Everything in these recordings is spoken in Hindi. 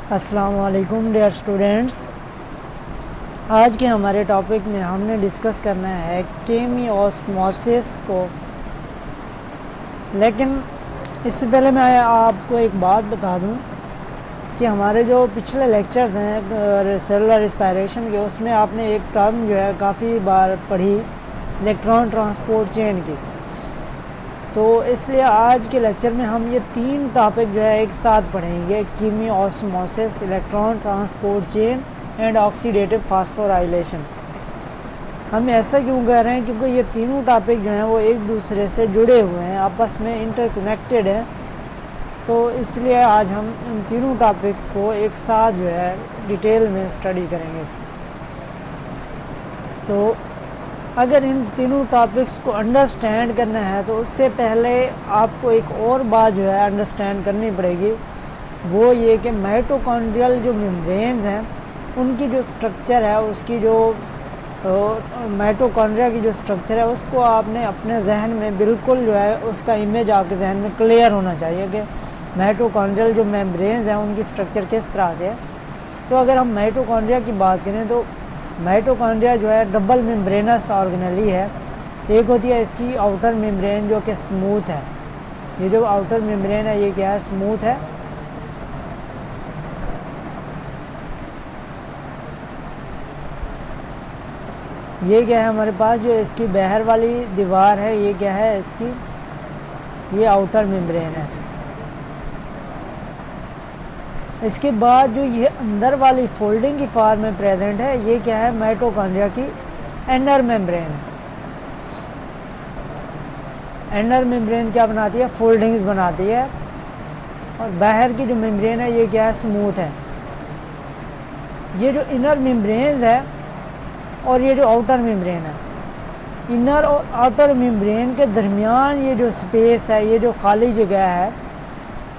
अस्सलाम वालेकुम डियर स्टूडेंट्स। आज के हमारे टॉपिक में हमने डिस्कस करना है केमिओस्मोसिस को। लेकिन इससे पहले मैं आपको एक बात बता दूं कि हमारे जो पिछले लेक्चर्स हैं सेलुलर रिस्पायरेशन के, उसमें आपने एक टर्म जो है काफ़ी बार पढ़ी, इलेक्ट्रॉन ट्रांसपोर्ट चेन की। तो इसलिए आज के लेक्चर में हम ये तीन टॉपिक जो है एक साथ पढ़ेंगे: chemiosmosis, electron transport chain and oxidative phosphorylation. हम ऐसा क्यों कह रहे हैं? क्योंकि ये तीनों टॉपिक जो हैं वो एक दूसरे से जुड़े हुए हैं, आपस में इंटरकनेक्टेड हैं। तो इसलिए आज हम इन तीनों टॉपिक्स को एक साथ जो है डिटेल में स्टडी करेंगे। तो अगर इन तीनों टॉपिक्स को अंडरस्टैंड करना है तो उससे पहले आपको एक और बात जो है अंडरस्टैंड करनी पड़ेगी, वो ये कि माइटोकॉन्ड्रियल जो मेम्ब्रेन्स हैं उनकी जो स्ट्रक्चर है, उसकी जो माइटोकॉन्ड्रिया की जो स्ट्रक्चर है उसको आपने अपने जहन में बिल्कुल जो है उसका इमेज आपके जहन में क्लियर होना चाहिए कि माइटोकॉन्ड्रियल जो मेम्ब्रेन्स हैं उनकी स्ट्रक्चर किस तरह से है। तो अगर हम माइटोकॉन्ड्रिया की बात करें तो माइटोकॉन्ड्रिया जो है डबल मेम्ब्रेनस ऑर्गेनेली है। एक होती है इसकी आउटर मेम्ब्रेन जो कि स्मूथ है। ये जो आउटर मेम्ब्रेन है ये क्या है? स्मूथ है। ये क्या है हमारे पास? जो इसकी बाहर वाली दीवार है ये क्या है इसकी? ये आउटर मेम्ब्रेन है। इसके बाद जो ये अंदर वाली फोल्डिंग की फॉर्म में प्रेजेंट है ये क्या है? माइटोकॉन्ड्रिया की इनर मेम्ब्रेन है। इनर मेम्ब्रेन क्या बनाती है? फोल्डिंग्स बनाती है। और बाहर की जो मेम्ब्रेन है ये क्या है? स्मूथ है। ये जो इनर मेम्ब्रेन है और ये जो आउटर मेम्ब्रेन है, इनर और आउटर मेम्ब्रेन के दरमियान ये जो स्पेस है, ये जो खाली जगह है,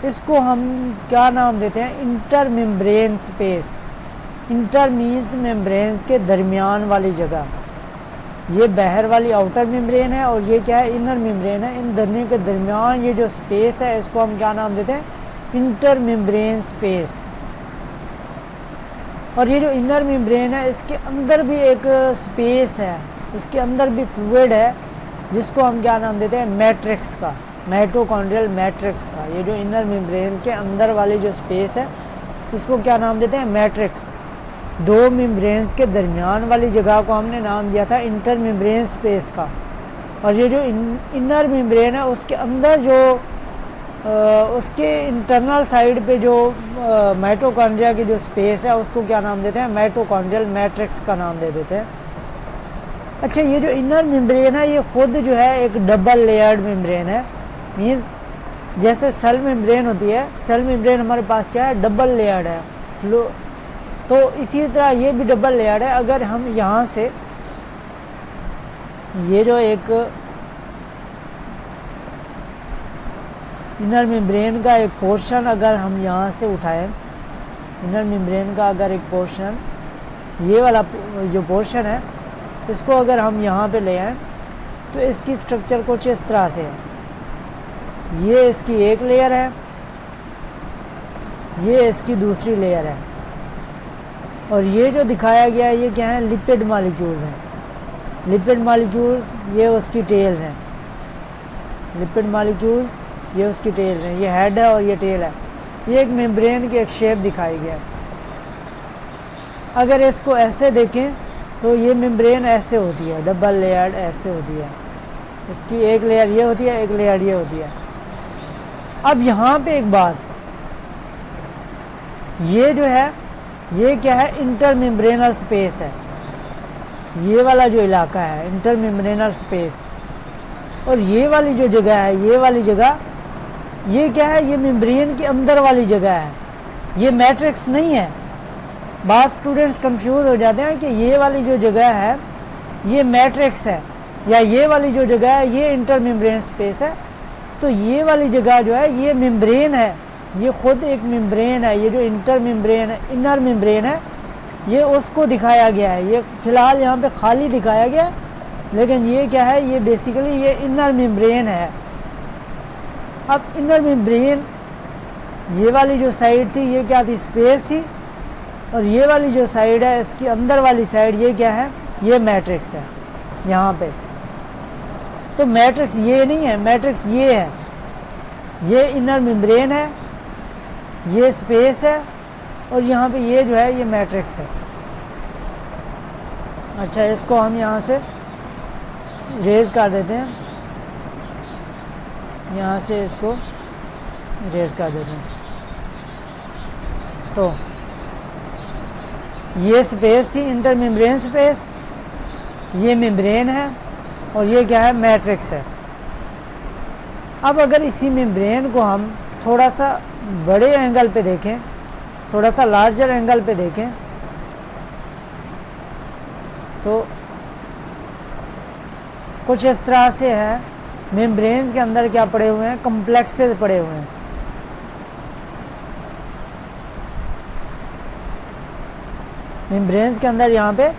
इसको हम क्या नाम देते हैं? Inter membrane space. Inter means membranes के दरमियान वाली जगह। ये बाहर वाली आउटर मेम्ब्रेन है और ये क्या है? इनर मेम्ब्रेन है। इन दोनों के दरमियान ये जो स्पेस है इसको हम क्या नाम देते हैं? Inter membrane space. और ये जो इनर मेम्ब्रेन है इसके अंदर भी एक स्पेस है, इसके अंदर भी फ्लूइड है जिसको हम क्या नाम देते हैं? मैट्रिक्स का, माइटोकॉन्ड्रियल मैट्रिक्स का। ये जो इनर मेम्ब्रेन के अंदर वाली जो स्पेस है इसको क्या नाम देते हैं? मैट्रिक्स। दो मेम्ब्रेन्स के दरमियान वाली जगह को हमने नाम दिया था इंटर मेम्ब्रेन स्पेस का। और ये जो इनर मेम्ब्रेन है उसके अंदर जो उसके इंटरनल साइड पे जो माइटोकॉन्ड्रिया की जो स्पेस है उसको क्या नाम देते हैं? माइटोकॉन्ड्रियल मैट्रिक्स का नाम दे देते हैं। अच्छा, ये जो इनर मेम्ब्रेन है ये खुद जो है एक डबल लेयर्ड मेम्ब्रेन है। मीन्स जैसे सेल मेम्ब्रेन होती है, सेल मेम्ब्रेन हमारे पास क्या है? डबल लेयर्ड है। तो इसी तरह ये भी डबल लेयर्ड है। अगर हम यहाँ से ये जो एक इनर मेम्ब्रेन का एक पोर्शन अगर हम यहाँ से उठाएं, इनर मेम्ब्रेन का अगर एक पोर्शन, ये वाला जो पोर्शन है इसको अगर हम यहाँ पे ले आएँ तो इसकी स्ट्रक्चर कुछ इस तरह से है। ये इसकी एक लेयर है, ये इसकी दूसरी लेयर है। और ये जो दिखाया गया है ये क्या है? लिपिड मॉलिक्यूल्स हैं। लिपिड मॉलिक्यूल्स ये उसकी टेल्स हैं। लिपिड मॉलिक्यूल्स ये उसकी टेल है। ये हेड है और ये टेल है। ये एक मेम्ब्रेन की एक शेप दिखाई गया। अगर इसको ऐसे देखें तो ये मेम्ब्रेन ऐसे होती है, डबल लेयर्ड ऐसे होती है। इसकी एक लेयर ये होती है, एक लेयर ये होती है। अब यहाँ पे एक बात, ये जो है ये क्या है? इंटर मेम्ब्रेनल स्पेस है। ये वाला जो इलाका है इंटर मेम्ब्रेनल स्पेस। और ये वाली जो जगह है, ये वाली जगह, ये क्या है? ये मेम्ब्रेन के अंदर वाली जगह है। ये मैट्रिक्स नहीं है। बहुत स्टूडेंट्स कंफ्यूज हो जाते हैं कि ये वाली जो जगह है ये मैट्रिक्स है या ये वाली जो जगह है ये इंटर मेम्ब्रेन स्पेस है। तो ये वाली जगह जो है ये मेम्ब्रेन है, ये खुद एक मेम्ब्रेन है। ये जो इंटर मेम्ब्रेन है, इनर मेम्ब्रेन है, ये उसको दिखाया गया है। ये फिलहाल यहाँ पे खाली दिखाया गया, लेकिन ये क्या है? ये बेसिकली ये इनर मेम्ब्रेन है। अब इनर मेम्ब्रेन ये वाली जो साइड थी ये क्या थी, स्पेस थी, और ये वाली जो साइड है इसकी अंदर वाली साइड ये क्या है, ये मैट्रिक्स है यहाँ पे। तो मैट्रिक्स ये नहीं है, मैट्रिक्स ये है, ये इनर मेम्ब्रेन है, ये स्पेस है, और यहाँ पे ये जो है ये मैट्रिक्स है। अच्छा, इसको हम यहाँ से रेज कर देते हैं, यहाँ से इसको रेज कर देते हैं। तो ये स्पेस थी, इंटर मेम्ब्रेन स्पेस, ये मेम्ब्रेन है, और ये क्या है, मैट्रिक्स है। अब अगर इसी मेम्ब्रेन को हम थोड़ा सा बड़े एंगल पे देखें, थोड़ा सा लार्जर एंगल पे देखें, तो कुछ इस तरह से है। मेम्ब्रेन के अंदर क्या पड़े हुए हैं, कॉम्प्लेक्सेस पड़े हुए हैं। मेम्ब्रेन के अंदर यहाँ पे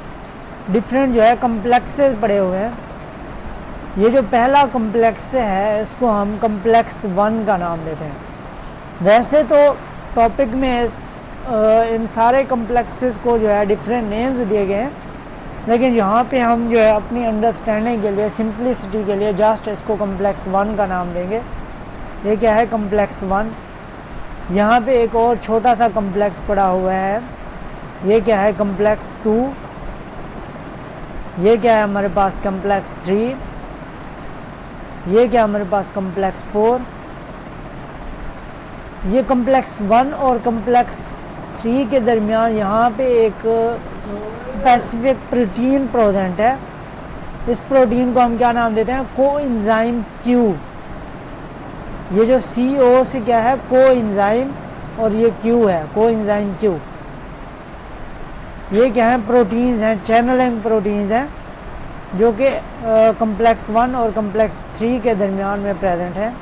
डिफरेंट जो है कॉम्प्लेक्सेस पड़े हुए हैं। ये जो पहला कॉम्प्लेक्स है इसको हम कॉम्प्लेक्स 1 का नाम देते हैं। वैसे तो टॉपिक में इन सारे कॉम्प्लेक्सेस को जो है डिफरेंट नेम्स दिए गए हैं, लेकिन यहाँ पे हम जो है अपनी अंडरस्टैंडिंग के लिए, सिंपलिसिटी के लिए जस्ट इसको कॉम्प्लेक्स 1 का नाम देंगे। ये क्या है, कॉम्प्लेक्स 1। यहाँ पे एक और छोटा सा कॉम्प्लेक्स पड़ा हुआ है, ये क्या है, कॉम्प्लेक्स 2। ये क्या है हमारे पास, कॉम्प्लेक्स 3। ये क्या हमारे पास, कॉम्प्लेक्स 4। ये कॉम्प्लेक्स 1 और कॉम्प्लेक्स 3 के दरमियान यहाँ पे एक स्पेसिफिक प्रोटीन प्रेजेंट है। इस प्रोटीन को हम क्या नाम देते हैं, कोएंजाइम Q। ये जो CO से क्या है, कोएंजाइम, और ये Q है, कोएंजाइम Q। ये क्या है, प्रोटीन्स हैं, चैनलिंग प्रोटीन्स हैं, जो कि कॉम्प्लेक्स 1 और कॉम्प्लेक्स 3 के दरमियान में प्रेजेंट है।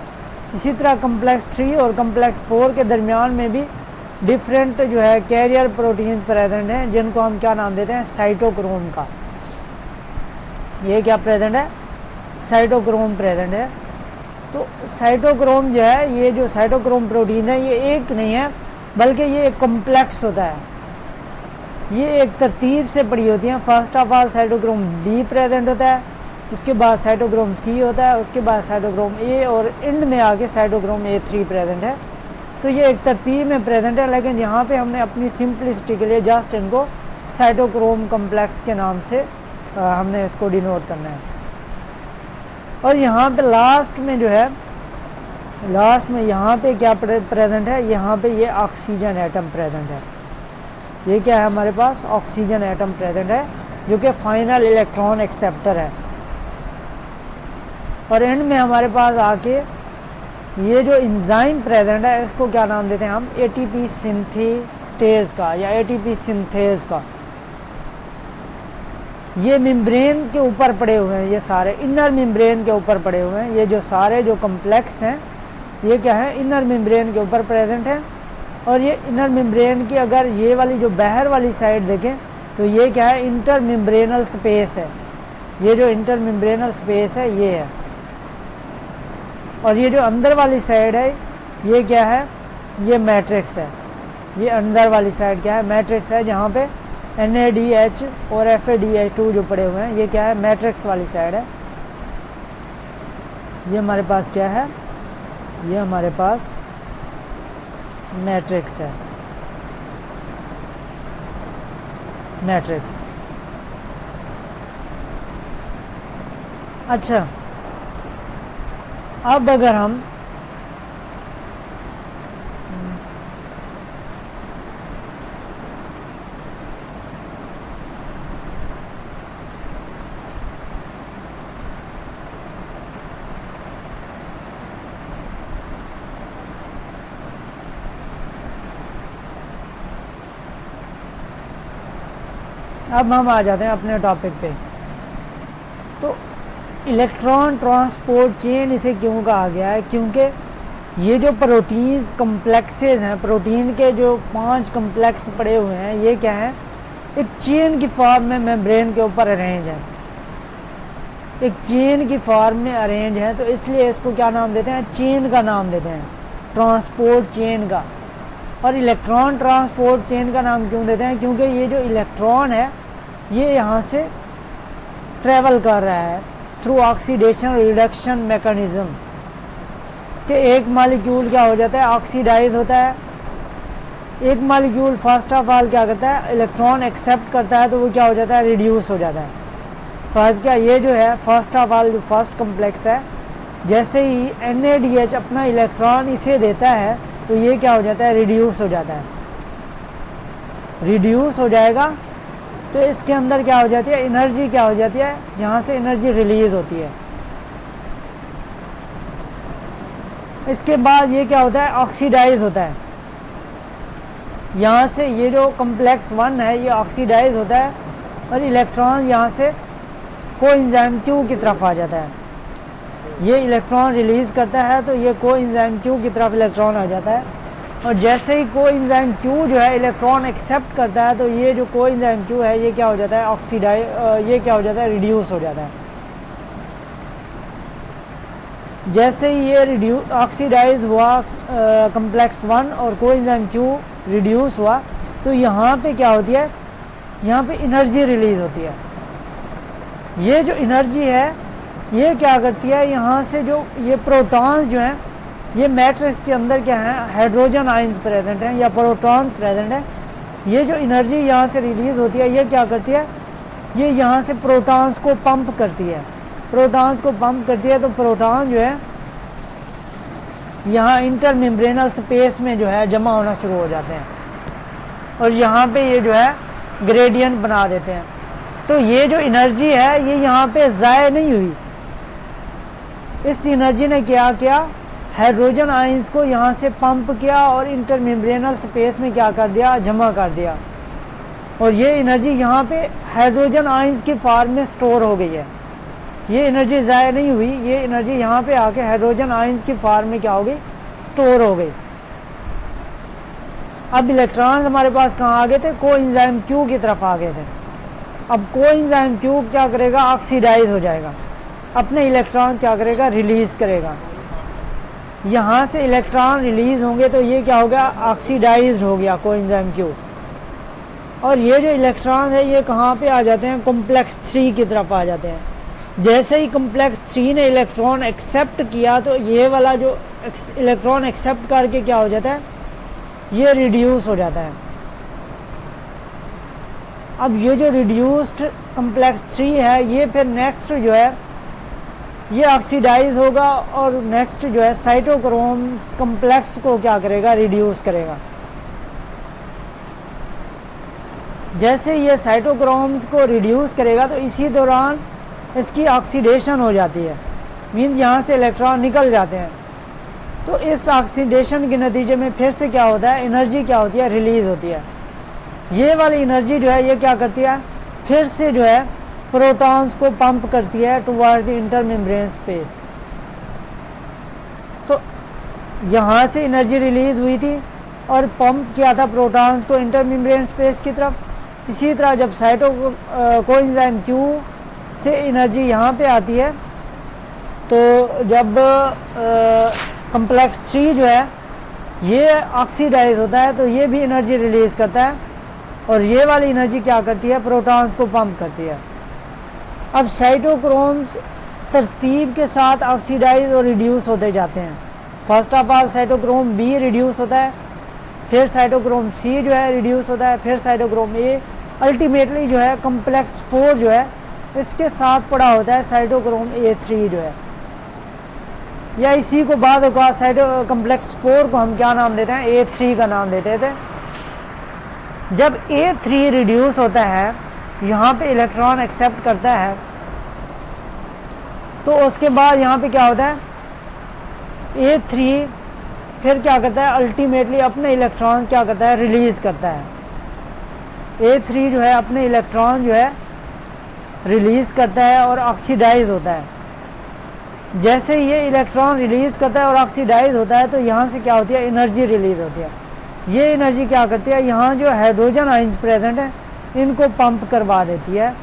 इसी तरह कॉम्प्लेक्स 3 और कॉम्प्लेक्स 4 के दरमियान में भी डिफरेंट जो है कैरियर प्रोटीन प्रेजेंट हैं, जिनको हम क्या नाम देते हैं, साइटोक्रोम का। ये क्या प्रेजेंट है, साइटोक्रोम प्रेजेंट है। तो साइटोक्रोम जो है, ये जो साइटोक्रोम प्रोटीन है ये एक नहीं है, बल्कि ये एक कॉम्प्लेक्स होता है। ये एक तरतीब से पड़ी होती हैं। First of all cytochrome B present होता है, उसके बाद साइटोक्रोम C होता है, उसके बाद साइटोक्रोम A, और एंड में आके साइटोक्रोम A3 प्रेजेंट है। तो ये एक तरतीब में प्रेजेंट है, लेकिन यहाँ पे हमने अपनी सिंपलिसिटी के लिए जस्ट इनको साइटोक्रोम कॉम्प्लेक्स के नाम से हमने इसको डिनोट करना है। और यहाँ पे लास्ट में जो है, लास्ट में यहाँ पे क्या प्रेजेंट है, यहाँ पे ये ऑक्सीजन एटम प्रेजेंट है। ये क्या है हमारे पास, ऑक्सीजन एटम प्रेजेंट है, जो कि फाइनल इलेक्ट्रॉन एक्सेप्टर है। और एंड में हमारे पास आके ये जो एंजाइम प्रेजेंट है इसको क्या नाम देते हैं हम, ATP सिंथेज का या ATP सिंथेज का। ये मेम्ब्रेन के ऊपर पड़े हुए हैं, ये सारे इनर मेम्ब्रेन के ऊपर पड़े हुए हैं। ये जो सारे जो कॉम्प्लेक्स हैं ये क्या है, इनर मेम्ब्रेन के ऊपर प्रेजेंट है। और ये इनर मेम्ब्रेन की अगर ये वाली जो बाहर वाली साइड देखें तो ये क्या है, इंटर मेम्ब्रेनल स्पेस है। ये जो इंटर मेम्ब्रेनल स्पेस है ये है। और ये जो अंदर वाली साइड है ये क्या है, ये मैट्रिक्स है। ये अंदर वाली साइड क्या है, मैट्रिक्स है, जहाँ पे NADH और FADH2 जो पड़े हुए हैं, ये क्या है, मैट्रिक्स वाली साइड है। ये हमारे पास क्या है, ये हमारे पास मैट्रिक्स है, मैट्रिक्स। अच्छा, अब अगर हम आ जाते हैं अपने टॉपिक पे। तो इलेक्ट्रॉन ट्रांसपोर्ट चेन इसे क्यों कहा गया है, क्योंकि ये जो प्रोटीन कॉम्प्लेक्सेस हैं, प्रोटीन के जो 5 कॉम्प्लेक्स पड़े हुए हैं, ये क्या है, एक चेन की फॉर्म में मेम्ब्रेन के ऊपर अरेंज है, एक चेन की फॉर्म में अरेंज है। तो इसलिए इसको क्या नाम देते हैं, चेन का नाम देते हैं, ट्रांसपोर्ट चेन का। और इलेक्ट्रॉन ट्रांसपोर्ट चेन का नाम क्यों देते हैं? क्योंकि ये जो इलेक्ट्रॉन है ये यहाँ से ट्रेवल कर रहा है थ्रू ऑक्सीडेशन रिडक्शन मैकेनिज्म, कि एक मॉलिक्यूल क्या हो जाता है, ऑक्सीडाइज होता है। एक मॉलिक्यूल फर्स्ट ऑफ ऑल क्या करता है, इलेक्ट्रॉन एक्सेप्ट करता है तो वो क्या हो जाता है, रिड्यूस हो जाता है। फर्स्ट क्या, ये जो है फर्स्ट ऑफ ऑल जो फर्स्ट कम्प्लेक्स है, जैसे ही NaDH अपना इलेक्ट्रॉन इसे देता है तो ये क्या हो जाता है, रिड्यूस हो जाता है। रिड्यूस हो जाएगा तो इसके अंदर क्या हो जाती है, एनर्जी क्या हो जाती है, यहाँ से एनर्जी रिलीज होती है। इसके बाद ये क्या होता है, ऑक्सीडाइज होता है। यहाँ से ये जो कम्प्लेक्स 1 है ये ऑक्सीडाइज होता है और इलेक्ट्रॉन यहाँ से कोएंजाइम Q की तरफ आ जाता है। ये इलेक्ट्रॉन रिलीज़ करता है तो ये कोएंजाइम Q की तरफ इलेक्ट्रॉन आ जाता है, और जैसे ही कोएंजाइम Q जो है इलेक्ट्रॉन एक्सेप्ट करता है तो ये जो कोएंजाइम Q है ये क्या हो जाता है, ऑक्सीडाइज, ये क्या हो जाता है, रिड्यूस हो जाता है। जैसे ही ये ऑक्सीडाइज हुआ कम्प्लेक्स 1 और कोएंजाइम Q रिड्यूस हुआ तो यहाँ पे क्या होती है, यहाँ पे एनर्जी रिलीज होती है। ये जो एनर्जी है ये क्या करती है, यहाँ से जो ये प्रोटॉन्स जो हैं, ये मैट्रिक्स के अंदर क्या है, हाइड्रोजन आयंस प्रेजेंट हैं या प्रोटॉन प्रेजेंट है। ये जो एनर्जी यहाँ से रिलीज होती है ये क्या करती है, ये यहाँ से प्रोटॉन्स को पंप करती है। प्रोटॉन्स को पंप करती है तो प्रोटॉन जो है यहाँ इंटरमेम्ब्रेनल स्पेस में जो है जमा होना शुरू हो जाते हैं और यहाँ पे ये जो है ग्रेडियंट बना देते हैं। तो ये जो एनर्जी है ये यहाँ पे ज़ाया नहीं हुई। इस एनर्जी ने क्या किया, हाइड्रोजन आयंस को यहाँ से पंप किया और इंटरमेम्ब्रेनल स्पेस में क्या कर दिया, जमा कर दिया, और ये एनर्जी यहाँ पे हाइड्रोजन आयंस की फॉर्म में स्टोर हो गई है। ये एनर्जी ज़ाया नहीं हुई, ये एनर्जी यहाँ पे आके हाइड्रोजन आयंस की फॉर्म में क्या हो गई, स्टोर हो गई। अब इलेक्ट्रॉन्स हमारे पास कहाँ आ गए थे, कोएंजाइम Q की तरफ आ गए थे। अब कोएंजाइम Q क्या करेगा, ऑक्सीडाइज हो जाएगा, अपने इलेक्ट्रॉन क्या करेगा, रिलीज करेगा। यहाँ से इलेक्ट्रॉन रिलीज होंगे तो ये क्या हो गया, ऑक्सीडाइज हो गया कोएंजाइम Q। और ये जो इलेक्ट्रॉन है ये कहाँ पे आ जाते हैं, कॉम्प्लेक्स 3 की तरफ आ जाते हैं। जैसे ही कॉम्प्लेक्स 3 ने इलेक्ट्रॉन एक्सेप्ट किया तो ये वाला जो इलेक्ट्रॉन एक्सेप्ट करके क्या हो जाता है, ये रिड्यूस हो जाता है। अब ये जो रिड्यूस्ड कॉम्प्लेक्स 3 है ये फिर नेक्स्ट जो है ये ऑक्सीडाइज होगा और नेक्स्ट जो है साइटोक्रोम कॉम्प्लेक्स को क्या करेगा, रिड्यूस करेगा। जैसे ये साइटोक्रोम्स को रिड्यूस करेगा तो इसी दौरान इसकी ऑक्सीडेशन हो जाती है, मीन्स यहाँ से इलेक्ट्रॉन निकल जाते हैं। तो इस ऑक्सीडेशन के नतीजे में फिर से क्या होता है, एनर्जी क्या होती है, रिलीज होती है। ये वाली एनर्जी जो है ये क्या करती है, फिर से जो है प्रोटॉन्स को पंप करती है टुवर्ड्स द इंटरमेम्ब्रेन स्पेस। तो यहाँ से एनर्जी रिलीज हुई थी और पंप किया था प्रोटॉन्स को इंटरमेम्ब्रेन स्पेस की तरफ। इसी तरह जब कोएंजाइम Q से एनर्जी यहाँ पे आती है तो जब कॉम्प्लेक्स 3 जो है ये ऑक्सीडाइज होता है तो ये भी एनर्जी रिलीज करता है और ये वाली एनर्जी क्या करती है, प्रोटॉन्स को पंप करती है। अब साइटोक्रोम्स तरतीब के साथ ऑक्सीडाइज और रिड्यूस होते जाते हैं। First of all cytochrome B reduce होता है, फिर साइटोक्रोम C जो है रिड्यूस होता है, फिर साइटोक्रोम A, अल्टीमेटली जो है कॉम्प्लेक्स 4 जो है इसके साथ पड़ा होता है साइटोक्रोम A3 जो है, या इसी को बाद होगा साइटो कॉम्प्लेक्स 4 को हम क्या नाम देते हैं, A3 का नाम देते थे। जब A3 रिड्यूस होता है, यहाँ पे इलेक्ट्रॉन एक्सेप्ट करता है, तो उसके बाद यहाँ पे क्या होता है, A3 फिर क्या करता है, अल्टीमेटली अपने इलेक्ट्रॉन क्या करता है, रिलीज करता है। A3 जो है अपने इलेक्ट्रॉन जो है रिलीज करता है और ऑक्सीडाइज होता है। जैसे ये इलेक्ट्रॉन रिलीज करता है और ऑक्सीडाइज होता है तो यहाँ से क्या होती है, एनर्जी रिलीज होती है। ये एनर्जी क्या करती है, यहाँ जो हाइड्रोजन आयंस प्रेजेंट है इनको पंप करवा देती है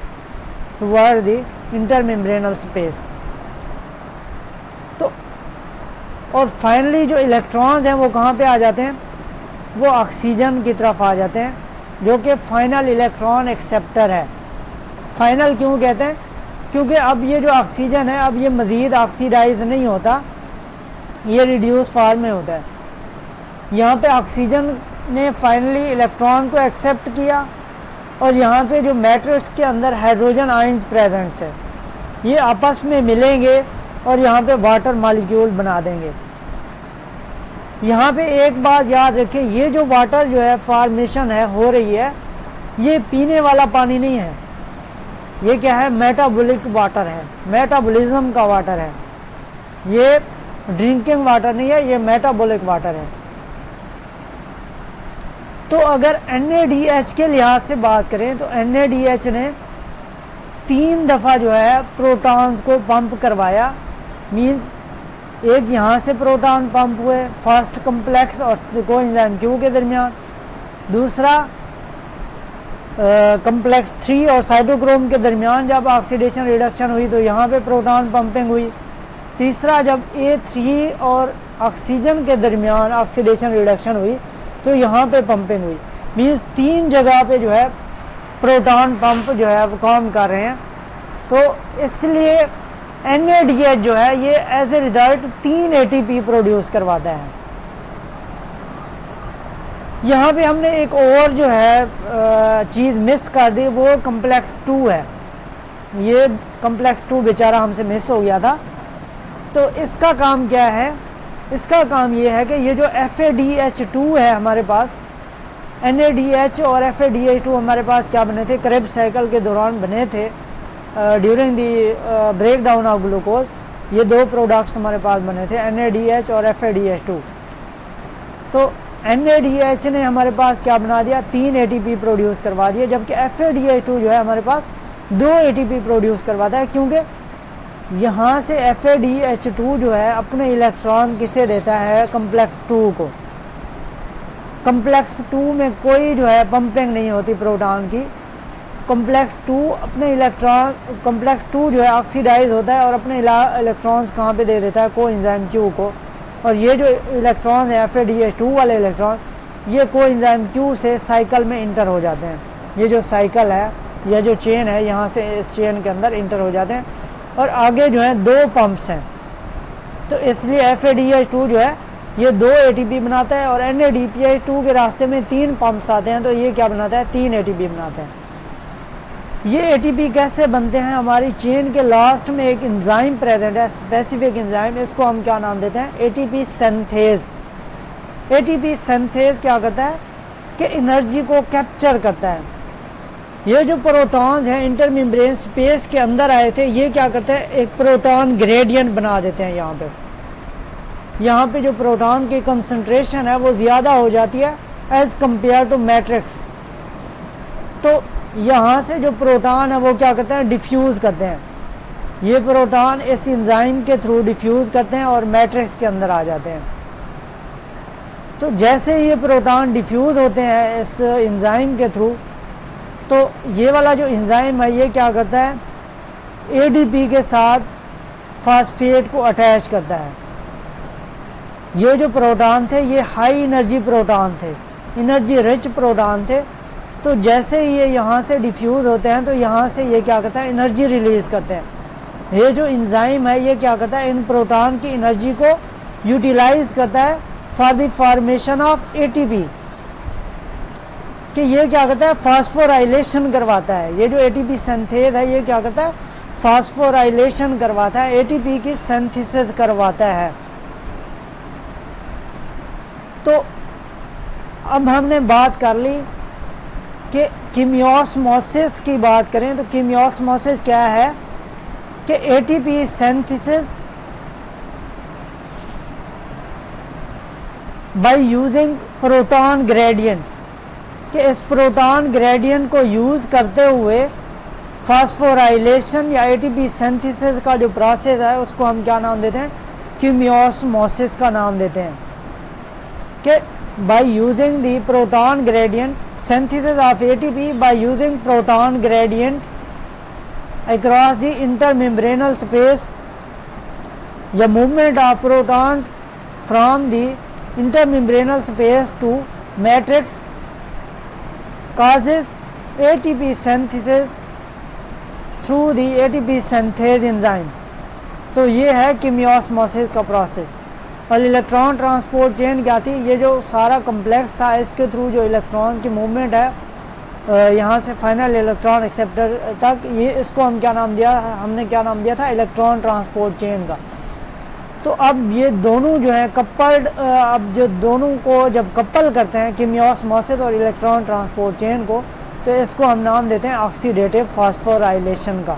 टुवर्ड द इंटरमेम्ब्रेनल स्पेस। तो और फाइनली जो इलेक्ट्रॉन्स हैं वो कहाँ पे आ जाते हैं, वो ऑक्सीजन की तरफ आ जाते हैं, जो कि फाइनल इलेक्ट्रॉन एक्सेप्टर है। फाइनल क्यों कहते हैं? क्योंकि अब ये जो ऑक्सीजन है, अब ये मज़ीद ऑक्सीडाइज नहीं होता, ये रिड्यूस फॉर्म में होता है। यहाँ पे ऑक्सीजन ने फाइनली इलेक्ट्रॉन को एक्सेप्ट किया, और यहाँ पे जो मैट्रिक्स के अंदर हाइड्रोजन आयन्स प्रेजेंट थे, ये आपस में मिलेंगे और यहाँ पे वाटर मॉलिक्यूल बना देंगे। यहाँ पे एक बात याद रखें, ये जो वाटर जो है फॉर्मेशन है हो रही है, ये पीने वाला पानी नहीं है, ये क्या है? मेटाबॉलिक वाटर है, मेटाबॉलिज्म का वाटर है, ये ड्रिंकिंग वाटर नहीं है, ये मेटाबॉलिक वाटर है। तो अगर NADH के लिहाज से बात करें तो NADH ने 3 दफ़ा जो है प्रोटॉन्स को पंप करवाया। मींस एक यहाँ से प्रोटॉन पंप हुए फर्स्ट कम्प्लेक्स और कोएंजाइम Q के दरमियान, दूसरा कम्प्लेक्स 3 और साइटोक्रोम के दरमियान जब ऑक्सीडेशन रिडक्शन हुई तो यहाँ पे प्रोटॉन पंपिंग हुई, तीसरा जब A3 और ऑक्सीजन के दरमियान ऑक्सीडेशन रिडक्शन हुई तो यहाँ पे पंपिंग हुई। मीन्स 3 जगह पे जो है प्रोटॉन पंप जो है वो काम कर रहे हैं। तो इसलिए NADH जो है ये as a result 3 ATP produce करवाता है। यहाँ पे हमने एक और जो है चीज़ मिस कर दी, वो कम्प्लेक्स 2 है। ये कम्प्लेक्स 2 बेचारा हमसे मिस हो गया था। तो इसका काम क्या है? इसका काम ये है कि ये जो FADH2 है हमारे पास, NADH और FADH2 हमारे पास क्या बने थे? क्रेब्स साइकिल के दौरान बने थे during the break down of glucose. ये 2 प्रोडक्ट्स हमारे पास बने थे, NADH और FADH2। तो NADH ने हमारे पास क्या बना दिया? 3 ATP प्रोड्यूस करवा दिया, जबकि FADH2 जो है हमारे पास 2 ATP प्रोड्यूस करवाता है। क्योंकि यहाँ से FADH2 जो है अपने इलेक्ट्रॉन किसे देता है? कम्प्लेक्स 2 को। कम्प्लेक्स 2 में कोई जो है पंपिंग नहीं होती प्रोटॉन की। कम्प्लेक्स 2 अपने इलेक्ट्रॉन, कम्प्लेक्स 2 जो है ऑक्सीडाइज होता है और अपने इलेक्ट्रॉन्स कहाँ पे दे देता है? कोएंजाइम Q को। और ये जो इलेक्ट्रॉन है FADH2 वाले इलेक्ट्रॉन, ये कोएंजाइम Q से साइकिल में इंटर हो जाते हैं। ये जो साइकिल है, यह जो चेन है, यहाँ से इस चेन के अंदर इंटर हो जाते हैं और आगे जो है 2 पंप्स हैं। तो इसलिए FADH2 जो है ये 2 ATP बनाता है और NADPH2 के रास्ते में 3 पंप्स आते हैं, तो ये क्या बनाता है? 3 ATP बनाता है। ये ATP कैसे बनते हैं? हमारी चेन के लास्ट में एक एंजाइम प्रेजेंट है, स्पेसिफिक एंजाइम, इसको हम क्या नाम देते हैं? ATP synthase. ATP सिंथेज क्या करता है कि एनर्जी को कैप्चर करता है। ये जो प्रोटॉन्स हैं इंटरमेम्ब्रेन स्पेस के अंदर आए थे, ये क्या करते हैं? एक प्रोटॉन ग्रेडियंट बना देते हैं। यहाँ पे जो प्रोटॉन की कंसंट्रेशन है वो ज़्यादा हो जाती है एज कम्पेयर टू मैट्रिक्स। तो यहाँ से जो प्रोटॉन है वो क्या करते हैं? डिफ्यूज़ करते हैं। ये प्रोटॉन इस एंजाइम के थ्रू डिफ्यूज़ करते हैं और मैट्रिक्स के अंदर आ जाते हैं। तो जैसे ये प्रोटॉन डिफ्यूज़ होते हैं इस एंजाइम के थ्रू, तो ये वाला जो एंजाइम है ये क्या करता है? ADP के साथ फास्फेट को अटैच करता है। ये जो प्रोटॉन थे ये हाई एनर्जी प्रोटॉन थे, एनर्जी रिच प्रोटॉन थे। तो जैसे ये यहाँ से डिफ्यूज़ होते हैं तो यहाँ से ये क्या करता है? एनर्जी रिलीज़ करते हैं। ये जो एंजाइम है ये क्या करता है? इन प्रोटॉन की एनर्जी को यूटिलाइज करता है for the formation of ATP। कि ये क्या करता है? फास्फोराइलेशन करवाता है। ये जो ATP सिंथेज है ये क्या करता है? फास्फोराइलेशन करवाता है, ATP की सिंथेसिस करवाता है। तो अब हमने बात कर ली कि कीमियोस्मोसिस की बात करें तो कीमियोस्मोसिस क्या है? कि ATP synthesis by using proton gradient, कि इस प्रोटॉन ग्रेडियंट को यूज़ करते हुए फास्फोराइलेशन या ATP सिंथेसिस का जो प्रोसेस है उसको हम क्या नाम देते हैं? कीमियोस्मोसिस का नाम देते हैं। कि by using the proton gradient, synthesis of ATP by using proton gradient across the intermembranal space, या movement of protons from the intermembranal space to matrix causes ATP synthesis through the ATP synthase enzyme। तो ये है कीमियोस्मोसिस का प्रोसेस। और इलेक्ट्रॉन ट्रांसपोर्ट चेन क्या थी, ये जो सारा कम्प्लेक्स था इसके थ्रू जो इलेक्ट्रॉन की मूवमेंट है यहाँ से फाइनल इलेक्ट्रॉन एक्सेप्टर तक, ये इसको हम क्या नाम दिया, हमने क्या नाम दिया था, इलेक्ट्रॉन ट्रांसपोर्ट चेन का। तो अब ये दोनों जो है कपल्ड, अब जो दोनों को जब कपल करते हैं कीमियोस्मोसिस और इलेक्ट्रॉन ट्रांसपोर्ट चेन को, तो इसको हम नाम देते हैं ऑक्सीडेटिव फास्फोराइलेशन का।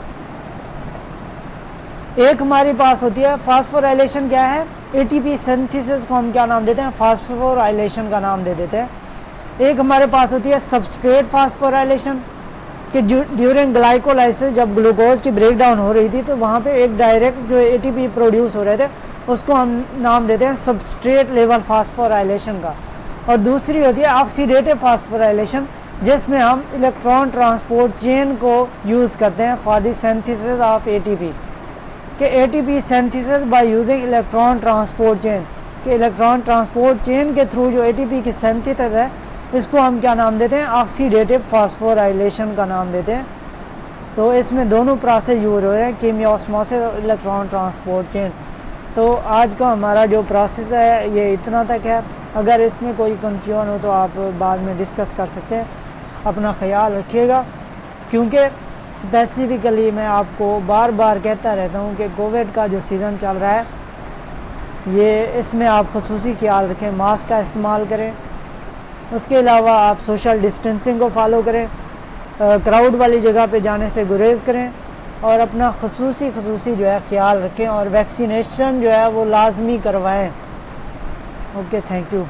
एक हमारे पास होती है फास्फोराइलेशन, क्या है, एटीपी सिंथेसिस को हम क्या नाम देते हैं, फास्फोराइलेशन का नाम दे देते हैं। एक हमारे पास होती है सबस्ट्रेट फास्फोराइलेशन, कि ड्यूरिंग ग्लाइकोलाइसिस जब ग्लूकोज की ब्रेकडाउन हो रही थी तो वहाँ पे एक डायरेक्ट जो एटीपी प्रोड्यूस हो रहे थे उसको हम नाम देते हैं सबस्ट्रेट लेवल फास्फोराइलेशन का। और दूसरी होती है ऑक्सीडेटिव फास्फोराइलेशन, जिसमें हम इलेक्ट्रॉन ट्रांसपोर्ट चेन को यूज़ करते हैं for the synthesis of ATP, कि ATP synthesis by using electron transport chain, कि इलेक्ट्रॉन ट्रांसपोर्ट चेन के थ्रू जो एटीपी की सिंथेसिस है इसको हम क्या नाम देते हैं, ऑक्सीडेटिव फास्फोराइलेशन का नाम देते हैं। तो इसमें दोनों प्रोसेस यूज हो रहे हैं, कीमियोस्मोसिस और इलेक्ट्रॉन ट्रांसपोर्ट चेन। तो आज का हमारा जो प्रोसेस है ये इतना तक है। अगर इसमें कोई कन्फ्यूजन हो तो आप बाद में डिस्कस कर सकते हैं। अपना ख्याल रखिएगा, क्योंकि स्पेसिफिकली मैं आपको बार बार कहता रहता हूँ कि कोविड का जो सीज़न चल रहा है ये, इसमें आप खुसूसी ख्याल रखें, मास्क का इस्तेमाल करें, उसके अलावा आप सोशल डिस्टेंसिंग को फॉलो करें, क्राउड वाली जगह पे जाने से गुरेज करें, और अपना खुसूसी जो है ख्याल रखें, और वैक्सीनेशन जो है वो लाजमी करवाएं। Okay, thank you.